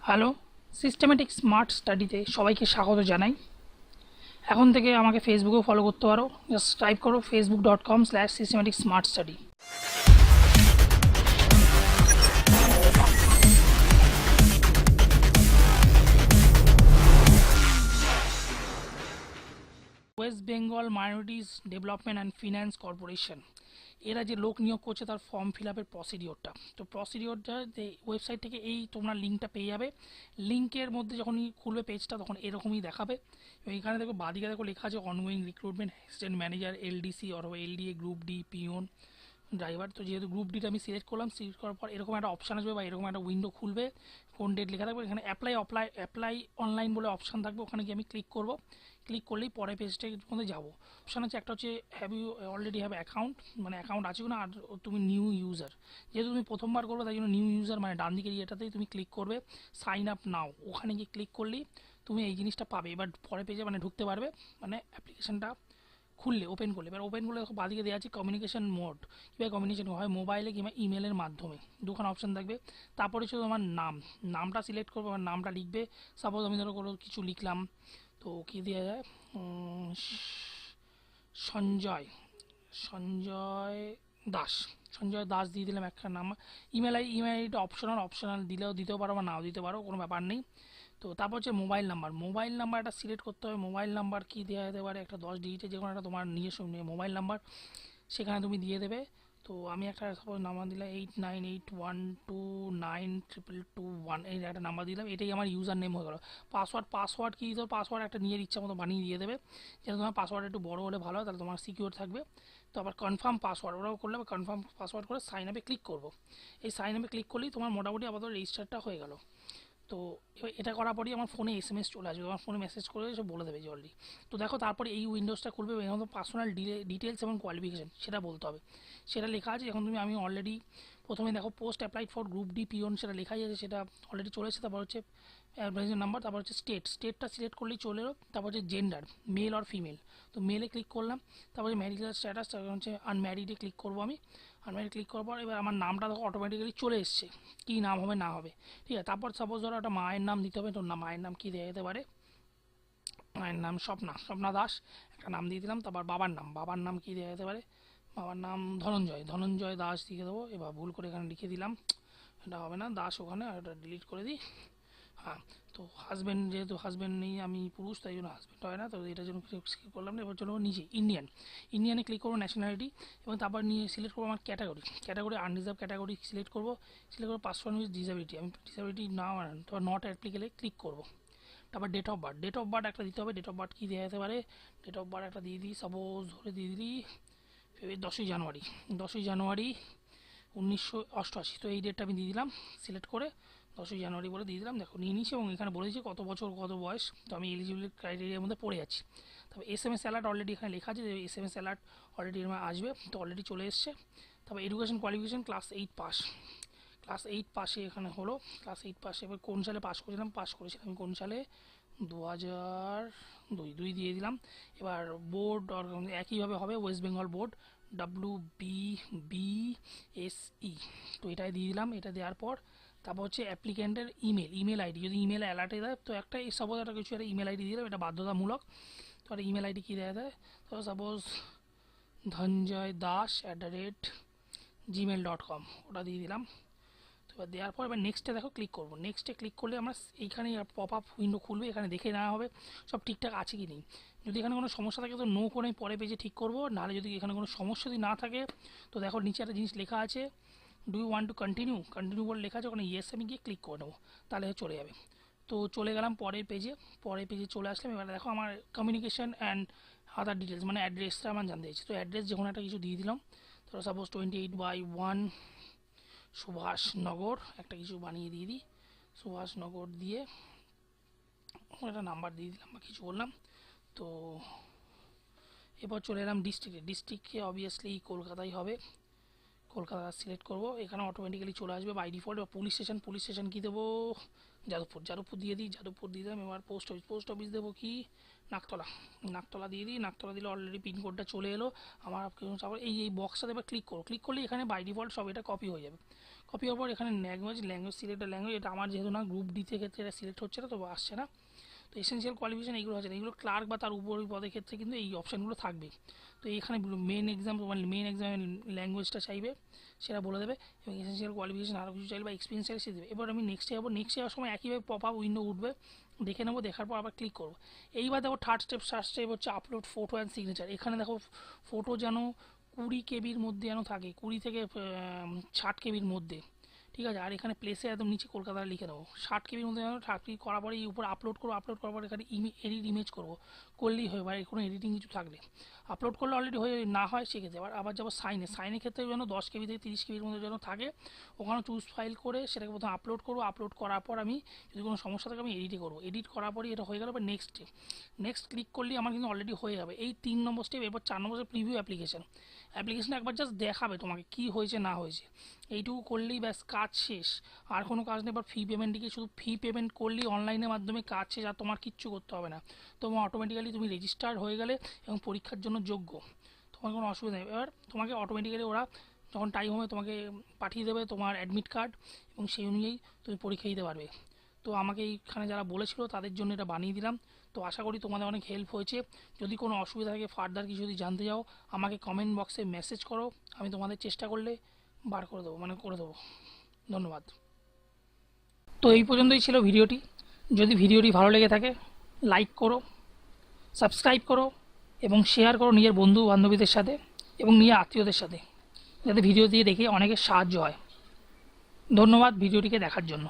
Hello, systematic smart স্টাডিতে সবাইকে স্বাগত জানাই। এখন থেকে আমাকে ফেসবুকেও ফলো করতে পারো। জাস্ট টাইপ করো facebook.com/systematic smart study। West Bengal minorities development and finance corporation এরা যে লোক নিয়োগ করছে তার ফর্ম ফিল আপের প্রসিডিওরটা, তো প্রসিডিওরটা ওয়েবসাইট থেকে এই তোমরা লিঙ্কটা পেয়ে যাবে। লিঙ্কের মধ্যে যখনই খুলবে পেজটা তখন এরকমই দেখাবে। এবং এখানে দেখো বাদিকে দেখো লেখা আছে ongoing recruitment assistant manager LDC অথবা LDA group D peon driver. তো যেহেতু গ্রুপ ডিটা আমি সিলেক্ট করলাম, সিলেক্ট করার পর এরকম একটা অপশান আসবে বা এরকম একটা উইন্ডো খুলবে, কোন ডেট লেখা থাকবে, এখানে অ্যাপ্লাই অনলাইন বলে অপশান থাকবে, ওখানে গিয়ে আমি ক্লিক করব। ক্লিক করলেই পরে পেজটার মধ্যে যাবো। অপশান আছে একটা হচ্ছে have you already have account, মানে অ্যাকাউন্ট আছে কিনা, আর তুমি নিউ ইউজার, যেহেতু তুমি প্রথমবার করবে তাই জন্য নিউ ইউজার মানে ডান দিকের ইয়েটাতেই তুমি ক্লিক করবে সাইন আপ নাও, ওখানে গিয়ে ক্লিক করলেই তুমি এই জিনিসটা পাবে। এবার পরে পেজে মানে ঢুকতে পারবে, মানে অ্যাপ্লিকেশনটা খুললে ওপেন করলে। এবার ওপেন করলে বাদিকে দেওয়া আছে কমিউনিকেশন মোড, কীভাবে কমিউনিকেশন হয় মোবাইলে কিংবা ইমেলের মাধ্যমে, দুখানা অপশান থাকবে। তারপরে হচ্ছে তোমার নামটা সিলেক্ট করবে, আমার নামটা লিখবে। সাপোজ আমি ধরো কোনো কিছু লিখলাম, তো কী দেওয়া যায়, সঞ্জয় সঞ্জয় দাস, সঞ্জয় দাস দিয়ে দিলাম একটা নাম। ইমেল আইডিটা অপশনাল দিতেও পারো বা নাও দিতে পারো, কোনো ব্যাপার নেই। তো তারপর হচ্ছে মোবাইল নাম্বারটা সিলেক্ট করতে হবে। মোবাইল নাম্বার কী দেওয়া যেতে পারে, একটা 10 ডিজিটের যে কোনো একটা তোমার নিজস্ব মোবাইল নাম্বার সেখানে তুমি দিয়ে দেবে। তো আমি একটা সাপোজ নাম্বার দিলাম 8981292221, এই একটা নাম্বার দিলাম, এটাই আমার ইউজার নেম হয়ে গেলো। পাসওয়ার্ড কী দিতে হবে, পাসওয়ার্ড একটা নিজের ইচ্ছা মতো বানিয়ে দিয়ে দেবে, যেন তোমার পাসওয়ার্ড একটু বড়ো হলে ভালো হয়, তাহলে তোমার সিকিউর থাকবে। তো আবার কনফার্ম পাসওয়ার্ড ওরাও করলে, কনফার্ম পাসওয়ার্ড করে সাইন আপে ক্লিক করবো। এই সাইন আপে ক্লিক করলেই তোমার মোটামুটি আপাতত রেজিস্টারটা হয়ে গেল। তো এবার এটা করার পরই আমার ফোনে এসএমএস চলে আসবে, আমার ফোনে মেসেজ করে সে বলে দেবে যে অলরেডি। তো দেখো তারপরে এই উইন্ডোজটা খুলবে, এখন তো পার্সোনাল ডিটেলস এবং কোয়ালিফিকেশান সেটা বলতে হবে। সেটা লেখা আছে, এখন আমি অলরেডি প্রথমে দেখো post applied for group D peon সেটা লেখাই আছে, সেটা অলরেডি চলে এসেছে। তারপর হচ্ছে অ্যাপ্লিকেশন নাম্বার, তারপর হচ্ছে স্টেটটা সিলেক্ট করলেই চলে এলো। তারপর হচ্ছে জেন্ডার মেল আর ফিমেল, তো মেলে ক্লিক করলাম। তারপর হচ্ছে ম্যারিটাল স্ট্যাটাস, তারপর হচ্ছে আনম্যারিডে ক্লিক করবো আমি। আনম্যারিড ক্লিক করার পর এবার আমার নামটা দেখো অটোমেটিক্যালি চলে এসছে, কী নাম হবে না হবে, ঠিক আছে। তারপর সাপোজ ধরো একটা মায়ের নাম দিতে হবে, তোর না মায়ের নাম কী দেওয়া যেতে পারে, মায়ের নাম স্বপ্না দাস, একটা নাম দিয়ে দিলাম। তারপর বাবার নাম কী দেওয়া যেতে পারে, বাবার নাম ধনঞ্জয় দাস দিয়ে দেবো। এবার ভুল করে এখানে লিখে দিলাম, এটা হবে না, দাস ওখানে, আর এটা ডিলিট করে দিই। হ্যাঁ, তো হাজব্যান্ড, যেহেতু হাজব্যান্ড নেই, আমি পুরুষ, তাই জন্য হাজব্যান্ড হয় না, তো এটার জন্য ক্লিক করলাম না। এবার চলো নিচে ইন্ডিয়ানে ক্লিক করবো, ন্যাশনালিটি, এবং তারপর নিয়ে সিলেক্ট করবো আমার ক্যাটাগরি আনরিজার্ভ ক্যাটাগরি সিলেক্ট করবো। করবো পার্সন উইথ ডিসেবিলিটি, আমি ডিসেবিলিটি না, তারপর নট অ্যাপ্লিকেবলে ক্লিক করবো। তারপর ডেট অফ বার্থ একটা দিতে হবে। ডেট অফ বার্থ কী দেওয়া যেতে পারে, ডেট অফ বার্থ একটা দিয়ে দিই, সাপোজ ধরে দিয়ে দিই 10ই জানুয়ারি 1988। তো এই ডেটটা আমি দিয়ে দিলাম সিলেক্ট করে, 10ই জানুয়ারি বলে দিয়ে দিলাম। দেখো নিয়ে নিয়েছি এবং এখানে বলে দিয়েছে কত বছর কত বয়স, তো আমি এলিজিবিলিটি ক্রাইটেরিয়ার মধ্যে পড়ে যাচ্ছি। তারপর এসএমএস অ্যালার্ট অলরেডি এখানে লেখা আছে যে এসএমএস অ্যালার্ট অলরেডি আসবে, তো অলরেডি চলে এসছে। তারপর এডুকেশন কোয়ালিফিকেশন ক্লাস 8 পাশে এখানে হলো, ক্লাস 8 পাশে। এবার কোন সালে পাস করেছিলাম আমি, কোন সালে, 2002 দিয়ে দিলাম। এবার বোর্ড একইভাবে হবে, ওয়েস্ট বেঙ্গল বোর্ড, WBBSE, তো এটাই দিয়ে দিলাম। এটা দেওয়ার পর তারপর হচ্ছে অ্যাপ্লিক্যান্টের ইমেল আইডি, যদি ইমেল অ্যালার্টে দেয় তো একটা সাপোজ একটা কিছু একটা ইমেল আইডি দিয়ে দেবে, এটা বাধ্যতামূলক। তো একটা ইমেল আইডি কী দেওয়া যায়, তো সাপোজ dhanjaydash@gmail.com, ওটা দিয়ে দিলাম। তো এবার দেওয়ার পর এবার নেক্সটে দেখো ক্লিক করবো, নেক্সটে ক্লিক করলে আমরা এইখানে পপ আপ উইন্ডো খুলবে, এখানে দেখে নেওয়া হবে সব ঠিকঠাক আছে কি নেই। যদি এখানে কোনো সমস্যা থাকে তো নো করে পরে পেজে ঠিক করবো, নাহলে যদি এখানে কোনো সমস্যা যদি না থাকে তো দেখো নিচে একটা জিনিস লেখা আছে, do you want to continue বলে লেখা আছে, ওখানে ইয়েস আমি গিয়ে ক্লিক করে নেবো, তাহলে চলে যাবে। তো চলে গেলাম পরের পেজে চলে আসলাম। এবার দেখো আমার কমিউনিকেশন অ্যান্ড আদার ডিটেলস, মানে অ্যাড্রেসটা আমার জানতে চাইছি, তো অ্যাড্রেস যে কোনো একটা কিছু দিয়ে দিলাম। তো সাপোজ 28/1 সুভাষনগর একটা কিছু বানিয়ে দিয়ে দিই, সুভাষনগর দিয়ে একটা নাম্বার দিয়ে দিলাম বা কিছু বললাম। তো এরপর চলে এলাম ডিস্ট্রিক্টে অবভিয়াসলি কলকাতাই হবে, কলকাতা সিলেক্ট করব, এখানে অটোমেটিক্যালি চলে আসবে বাই ডিফল্ট। বা পুলিশ স্টেশন কী দেবো, যাদবপুর দিয়ে দিই, যাদবপুর দিয়ে দিলাম। এবার পোস্ট অফিস দেবো কি, নাকতলা দিয়ে দিই, নাকতলা দিলে অলরেডি পিনকোডটা চলে এলো আমার। তারপর এই বক্সটাতে এবার ক্লিক করলে এখানে বাই ডিফল্ট সব এটা কপি হয়ে যাবে। কপি হওয়ার পর এখানে ল্যাঙ্গুয়েজ সিলেক্ট ল্যাঙ্গুয়েজ, এটা আমার যেহেতু না গ্রুপ ডি ক্ষেত্রে এটা সিলেক্ট হচ্ছে না, তো আসছে না। তো এসেনশিয়াল কোয়ালিফিকেশন এইগুলো আছে না, এগুলো ক্লার্ক বা তার উপর পদের ক্ষেত্রে কিন্তু এই অপশানগুলো থাকবে। তো এখানে মেন এক্সাম ল্যাঙ্গুয়েজটা চাইবে সেটা বলে দেবে, এবং এসেনশিয়াল কোয়ালিফিকেশন আরও কিছু চাইলে বা এক্সপিরিয়েন্স চাইলে সে দেবে। এবার আমি নেক্সটে যাবো, নেক্সটে যাওয়ার সময় একইভাবে পপ আপ উইন্ডো উঠবে, দেখে নেবো, দেখার পর আবার ক্লিক করবো। এইবার দেখো থার্ড স্টেপ হচ্ছে আপলোড ফটো অ্যান্ড সিগনেচার। এখানে দেখো ফটো যেন 20 কেবির মধ্যে যেন থাকে, 20 থেকে 60 কেবির মধ্যে, ঠিক আছে। আর এখানে প্লেসে একদম নিচে কলকাতা লিখে দেবো, 60 কেবির মধ্যে যেন করার পরে এই উপর আপলোড করবো, আপলোড করার পর এখানে এডিট ইমেজ করবো, করলেই হয়, বা কোনো এডিটিং কিছু থাকলে আপলোড করলে অলরেডি হয়ে না হয় সেক্ষেত্রে আবার যাবো সাইনের ক্ষেত্রে যেন 10 কেবি থেকে 30 কেবির মধ্যে যেন থাকে, ওখানে চুজ ফাইল করে সেটাকে প্রথমে আপলোড করবো, আপলোড করার পর আমি যদি কোনো সমস্যা থাকে আমি এডিটে করবো, এডিট করার পরই এটা হয়ে গেল। বা নেক্সট ক্লিক করলেই আমার কিন্তু অলরেডি হয়ে যাবে এই 3 নম্বর স্টেপ। এবার 4 নম্বর প্রিভিউ অ্যাপ্লিকেশানটা একবার জাস্ট দেখাবে তোমাকে কী হয়েছে না হয়েছে, এইটুকু করলেই ব্যাস কাজ শেষ, আর কোনো কাজ নেই। এবার ফি পেমেন্ট দিকে শুধু ফি পেমেন্ট করলেই অনলাইনের মাধ্যমে কাজ শেষ, আর তোমার কিচ্ছু করতে হবে না, তোমার অটোমেটিক্যালি তুমি রেজিস্টার্ড হয়ে গেলে এবং পরীক্ষার জন্য যোগ্য, তোমার কোনো অসুবিধা নেই। এবার তোমাকে অটোমেটিক্যালি ওরা যখন টাইম হবে তোমাকে পাঠিয়ে দেবে তোমার অ্যাডমিট কার্ড, এবং সেই অনুযায়ী তুমি পরীক্ষা দিতে পারবে। তো আমাকে এইখানে যারা বলেছিল তাদের জন্য এটা বানিয়ে দিলাম। তো আশা করি তোমাদের অনেক হেল্প হয়েছে। যদি কোনো অসুবিধা থাকে, ফার্দার কিছু যদি জানতে চাও, আমাকে কমেন্ট বক্সে মেসেজ করো, আমি তোমাদের চেষ্টা করলে বার করে দেবো, করে দেবো। ধন্যবাদ। তো এই পর্যন্তই ছিল ভিডিওটি। যদি ভিডিওটি ভালো লেগে থাকে লাইক করো, সাবস্ক্রাইব করো এবং শেয়ার করো নিজের বন্ধু বান্ধবীদের সাথে এবং নিজের আত্মীয়দের সাথে, যাতে ভিডিও দিয়ে দেখে অনেকের সাহায্য হয়। ধন্যবাদ ভিডিওটিকে দেখার জন্য।